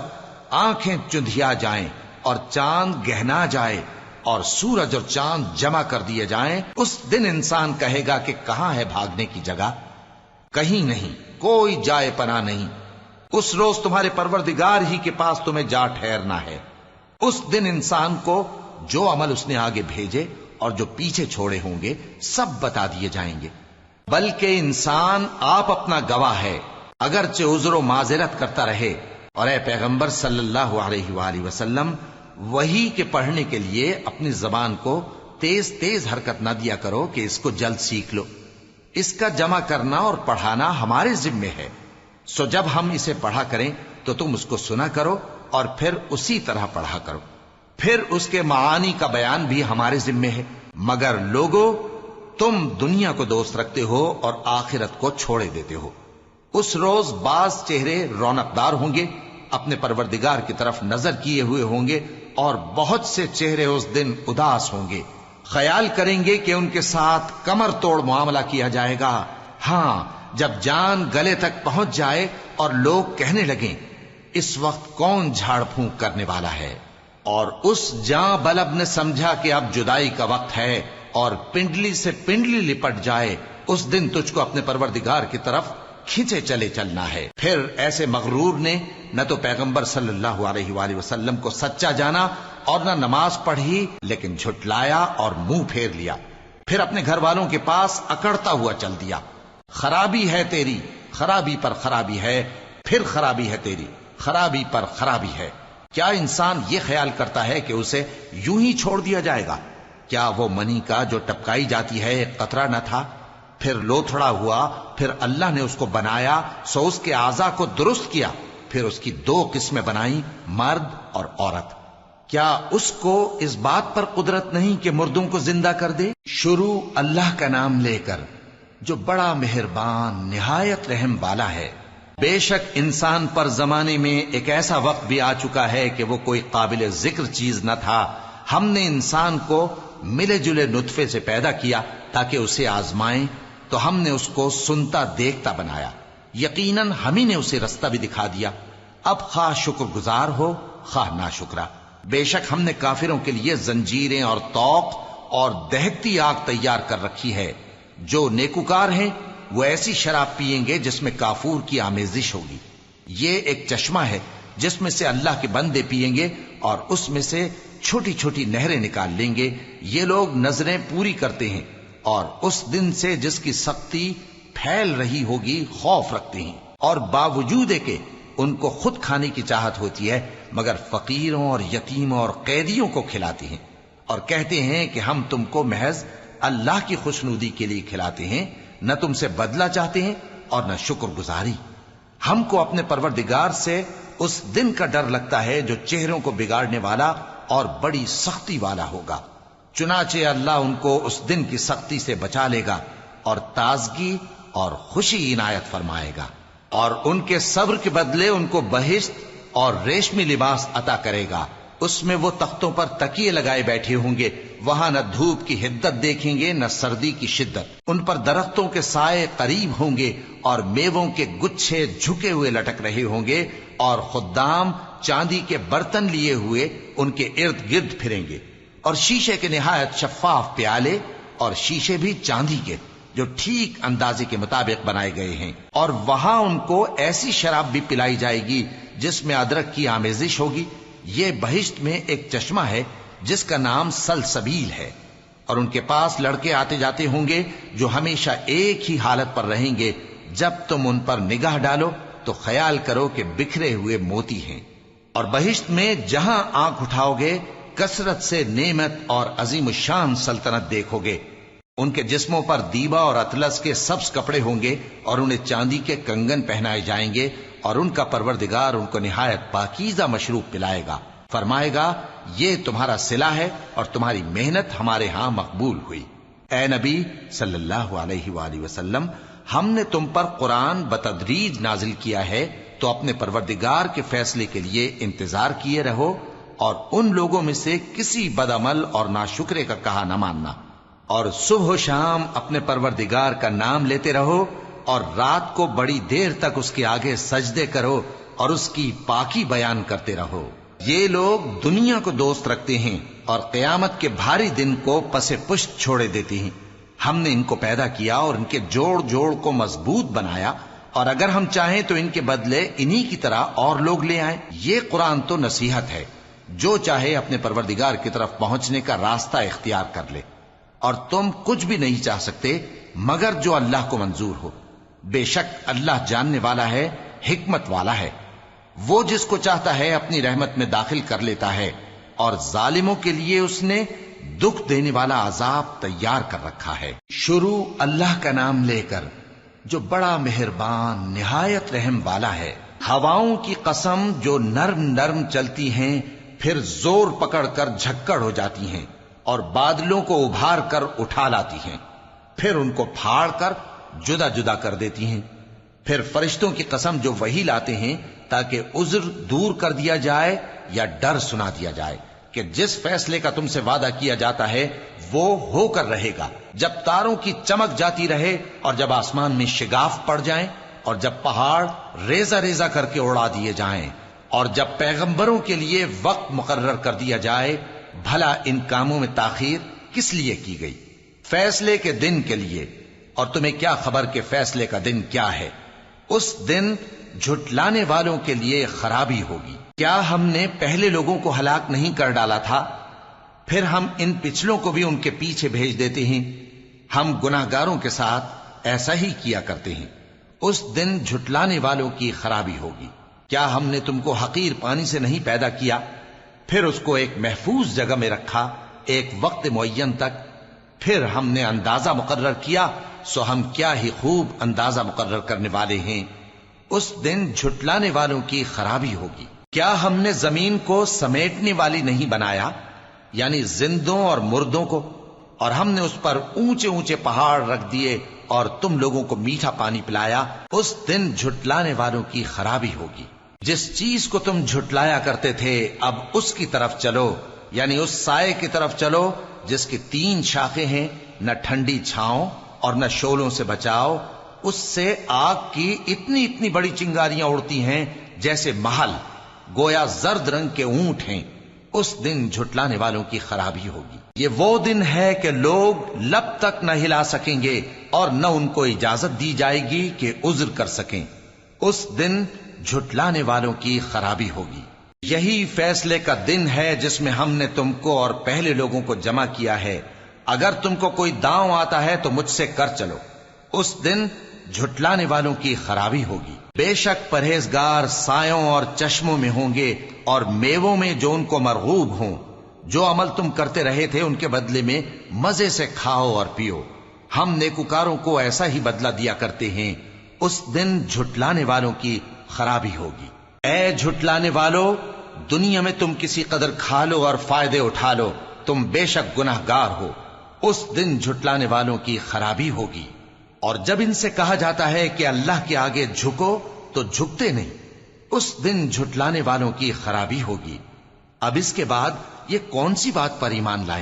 آنکھیں چندھیا جائیں اور چاند گہنا جائے اور سورج اور چاند جمع کر دیے جائیں، اس دن انسان کہے گا کہ کہاں ہے بھاگنے کی جگہ؟ کہیں نہیں، کوئی جائے پناہ نہیں۔ اس روز تمہارے پروردگار ہی کے پاس تمہیں جا ٹھہرنا ہے۔ اس دن انسان کو جو عمل اس نے آگے بھیجے اور جو پیچھے چھوڑے ہوں گے سب بتا دیے جائیں گے۔ بلکہ انسان آپ اپنا گواہ ہے، اگرچہ عذر و معذرت کرتا رہے۔ اور اے پیغمبر صلی اللہ علیہ وآلہ وسلم، وحی کے پڑھنے کے لیے اپنی زبان کو تیز تیز حرکت نہ دیا کرو کہ اس کو جلد سیکھ لو۔ اس کا جمع کرنا اور پڑھانا ہمارے ذمے ہے۔ سو جب ہم اسے پڑھا کریں تو تم اس کو سنا کرو اور پھر اسی طرح پڑھا کرو۔ پھر اس کے معانی کا بیان بھی ہمارے ذمے ہے۔ مگر لوگو، تم دنیا کو دوست رکھتے ہو اور آخرت کو چھوڑے دیتے ہو۔ اس روز بعض چہرے رونقدار ہوں گے، اپنے پروردگار کی طرف نظر کیے ہوئے ہوں گے، اور بہت سے چہرے اس دن اداس ہوں گے، خیال کریں گے کہ ان کے ساتھ کمر توڑ معاملہ کیا جائے گا۔ ہاں، جب جان گلے تک پہنچ جائے اور لوگ کہنے لگیں اس وقت کون جھاڑ پھونک کرنے والا ہے، اور اس جاں بلب نے سمجھا کہ اب جدائی کا وقت ہے اور پنڈلی سے پنڈلی لپٹ جائے، اس دن تجھ کو اپنے پروردگار کی طرف کھینچے چلے چلنا ہے۔ پھر ایسے مغرور نے نہ تو پیغمبر صلی اللہ علیہ وآلہ وسلم کو سچا جانا اور نہ نماز پڑھی، لیکن جھٹلایا اور منہ پھیر لیا، پھر اپنے گھر والوں کے پاس اکڑتا ہوا چل دیا۔ خرابی ہے تیری، خرابی پر خرابی ہے، پھر خرابی ہے تیری، خرابی پر خرابی ہے۔ کیا انسان یہ خیال کرتا ہے کہ اسے یوں ہی چھوڑ دیا جائے گا؟ کیا وہ منی کا جو ٹپکائی جاتی ہے ایک قطرہ نہ تھا، پھر لوتھڑا ہوا، پھر اللہ نے اس کو بنایا، سو اس کے اعضاء کو درست کیا، پھر اس کی دو قسمیں بنائیں، مرد اور عورت۔ کیا اس کو اس بات پر قدرت نہیں کہ مردوں کو زندہ کر دے؟ شروع اللہ کا نام لے کر جو بڑا مہربان نہایت رحم والا ہے۔ بے شک انسان پر زمانے میں ایک ایسا وقت بھی آ چکا ہے کہ وہ کوئی قابل ذکر چیز نہ تھا۔ ہم نے انسان کو ملے جلے نطفے سے پیدا کیا تاکہ اسے آزمائیں، تو ہم نے اس کو سنتا دیکھتا بنایا، یقیناً ہم ہی نے اسے رستہ بھی دکھا دیا۔ اب خواہ شکر گزار ہو خواہ ناشکرا۔ بے شک ہم نے کافروں کے لیے زنجیریں اور طوق اور دہکتی آگ تیار کر رکھی ہے۔ جو نیکوکار ہیں وہ ایسی شراب پیئیں گے جس میں کافور کی آمیزش ہوگی۔ یہ ایک چشمہ ہے جس میں سے اللہ کے بندے پیئیں گے اور اس میں سے چھوٹی چھوٹی نہریں نکال لیں گے۔ یہ لوگ نظریں پوری کرتے ہیں اور اس دن سے جس کی سختی پھیل رہی ہوگی خوف رکھتے ہیں، اور باوجود کہ ان کو خود کھانے کی چاہت ہوتی ہے مگر فقیروں اور یتیموں اور قیدیوں کو کھلاتے ہیں، اور کہتے ہیں کہ ہم تم کو محض اللہ کی خوشنودی کے لیے کھلاتے ہیں، نہ تم سے بدلہ چاہتے ہیں اور نہ شکر گزاری۔ ہم کو اپنے پروردگار سے اس دن کا ڈر لگتا ہے جو چہروں کو بگاڑنے والا اور بڑی سختی والا ہوگا۔ چنانچہ اللہ ان کو اس دن کی سختی سے بچا لے گا اور تازگی اور خوشی عنایت فرمائے گا، اور ان کے صبر کے بدلے ان کو بہشت اور ریشمی لباس عطا کرے گا۔ اس میں وہ تختوں پر تکیے لگائے بیٹھے ہوں گے، وہاں نہ دھوپ کی حدت دیکھیں گے نہ سردی کی شدت۔ ان پر درختوں کے سائے قریب ہوں گے اور میووں کے گچھے جھکے ہوئے لٹک رہے ہوں گے، اور خدام چاندی کے برتن لیے ہوئے ان کے ارد گرد پھریں گے، اور شیشے کے نہایت شفاف پیالے اور شیشے بھی چاندی کے۔ جو ٹھیک اندازے کے مطابق بنائے گئے ہیں، اور وہاں ان کو ایسی شراب بھی پلائی جائے گی جس میں ادرک کی آمیزش ہوگی۔ یہ بہشت میں ایک چشمہ ہے جس کا نام سلسبیل ہے، اور ان کے پاس لڑکے آتے جاتے ہوں گے جو ہمیشہ ایک ہی حالت پر رہیں گے۔ جب تم ان پر نگاہ ڈالو تو خیال کرو کہ بکھرے ہوئے موتی ہیں۔ اور بہشت میں جہاں آنکھ اٹھاؤ گے کثرت سے نعمت اور عظیم الشان سلطنت دیکھو گے۔ ان کے جسموں پر دیبا اور اطلس کے سبز کپڑے ہوں گے، اور انہیں چاندی کے کنگن پہنائے جائیں گے، اور ان کا پروردگار ان کو نہایت پاکیزہ مشروب پلائے گا، فرمائے گا یہ تمہارا صلہ ہے اور تمہاری محنت ہمارے ہاں مقبول ہوئی۔ اے نبی صلی اللہ علیہ وآلہ وسلم، ہم نے تم پر قرآن بتدریج نازل کیا ہے، تو اپنے پروردگار کے فیصلے کے لیے انتظار کیے رہو، اور ان لوگوں میں سے کسی بدعمل اور ناشکرے کا کہا نہ ماننا، اور صبح و شام اپنے پروردگار کا نام لیتے رہو، اور رات کو بڑی دیر تک اس کے آگے سجدے کرو اور اس کی پاکی بیان کرتے رہو۔ یہ لوگ دنیا کو دوست رکھتے ہیں اور قیامت کے بھاری دن کو پس پشت چھوڑے دیتے ہیں۔ ہم نے ان کو پیدا کیا اور ان کے جوڑ جوڑ کو مضبوط بنایا، اور اگر ہم چاہیں تو ان کے بدلے انہی کی طرح اور لوگ لے آئیں۔ یہ قرآن تو نصیحت ہے، جو چاہے اپنے پروردگار کی طرف پہنچنے کا راستہ اختیار کر لے، اور تم کچھ بھی نہیں چاہ سکتے مگر جو اللہ کو منظور ہو۔ بے شک اللہ جاننے والا ہے، حکمت والا ہے۔ وہ جس کو چاہتا ہے اپنی رحمت میں داخل کر لیتا ہے، اور ظالموں کے لیے اس نے دکھ دینے والا عذاب تیار کر رکھا ہے۔ شروع اللہ کا نام لے کر جو بڑا مہربان نہایت رحم والا ہے۔ ہواؤں کی قسم جو نرم نرم چلتی ہیں پھر زور پکڑ کر جھکڑ ہو جاتی ہیں، اور بادلوں کو ابھار کر اٹھا لاتی ہیں، پھر ان کو پھاڑ کر جدا جدا کر دیتی ہیں۔ پھر فرشتوں کی قسم جو وحی لاتے ہیں تاکہ عذر دور کر دیا جائے یا ڈر سنا دیا جائے کہ جس فیصلے کا تم سے وعدہ کیا جاتا ہے وہ ہو کر رہے گا، جب تاروں کی چمک جاتی رہے، اور جب آسمان میں شگاف پڑ جائیں، اور جب پہاڑ ریزہ ریزہ کر کے اڑا دیے جائیں، اور جب پیغمبروں کے لیے وقت مقرر کر دیا جائے۔ بھلا ان کاموں میں تاخیر کس لیے کی گئی؟ فیصلے کے دن کے لیے، اور تمہیں کیا خبر کہ فیصلے کا دن کیا ہے؟ اس دن جھٹلانے والوں کے لیے خرابی ہوگی۔ کیا ہم نے پہلے لوگوں کو ہلاک نہیں کر ڈالا تھا؟ پھر ہم ان پچھلوں کو بھی ان کے پیچھے بھیج دیتے ہیں۔ ہم گناہگاروں کے ساتھ ایسا ہی کیا کرتے ہیں۔ اس دن جھٹلانے والوں کی خرابی ہوگی۔ کیا ہم نے تم کو حقیر پانی سے نہیں پیدا کیا، پھر اس کو ایک محفوظ جگہ میں رکھا ایک وقت معین تک، پھر ہم نے اندازہ مقرر کیا، سو ہم کیا ہی خوب اندازہ مقرر کرنے والے ہیں۔ اس دن جھٹلانے والوں کی خرابی ہوگی۔ کیا ہم نے زمین کو سمیٹنے والی نہیں بنایا، یعنی زندوں اور مردوں کو، اور ہم نے اس پر اونچے اونچے پہاڑ رکھ دیے اور تم لوگوں کو میٹھا پانی پلایا۔ اس دن جھٹلانے والوں کی خرابی ہوگی۔ جس چیز کو تم جھٹلایا کرتے تھے اب اس کی طرف چلو، یعنی اس سائے کی طرف چلو جس کی 3 شاخیں ہیں، نہ ٹھنڈی چھاؤں اور نہ شعلوں سے بچاؤ۔ اس سے آگ کی اتنی اتنی بڑی چنگاریاں اڑتی ہیں جیسے محل، گویا زرد رنگ کے اونٹ ہیں۔ اس دن جھٹلانے والوں کی خرابی ہوگی۔ یہ وہ دن ہے کہ لوگ لب تک نہ ہلا سکیں گے اور نہ ان کو اجازت دی جائے گی کہ عذر کر سکیں۔ اس دن جھٹلانے والوں کی خرابی ہوگی۔ یہی فیصلے کا دن ہے جس میں ہم نے تم کو اور پہلے لوگوں کو جمع کیا ہے۔ اگر تم کو کوئی داؤں آتا ہے تو مجھ سے کر چلو۔ اس دن جھٹلانے والوں کی خرابی ہوگی۔ بے شک پرہیزگار سایوں اور چشموں میں ہوں گے اور میووں میں جو ان کو مرغوب ہوں۔ جو عمل تم کرتے رہے تھے ان کے بدلے میں مزے سے کھاؤ اور پیو۔ ہم نیکوکاروں کو ایسا ہی بدلہ دیا کرتے ہیں۔ اس دن جھٹلانے والوں کی خرابی ہوگی۔ اے جھٹلانے والو، دنیا میں تم کسی قدر کھا لو اور فائدے اٹھا لو، تم بے شک گناہگار ہو۔ اس دن جھٹلانے والوں کی خرابی ہوگی۔ اور جب ان سے کہا جاتا ہے کہ اللہ کے آگے جھکو تو جھکتے نہیں۔ اس دن جھٹلانے والوں کی خرابی ہوگی۔ اب اس کے بعد یہ کون سی بات پر ایمان لائے؟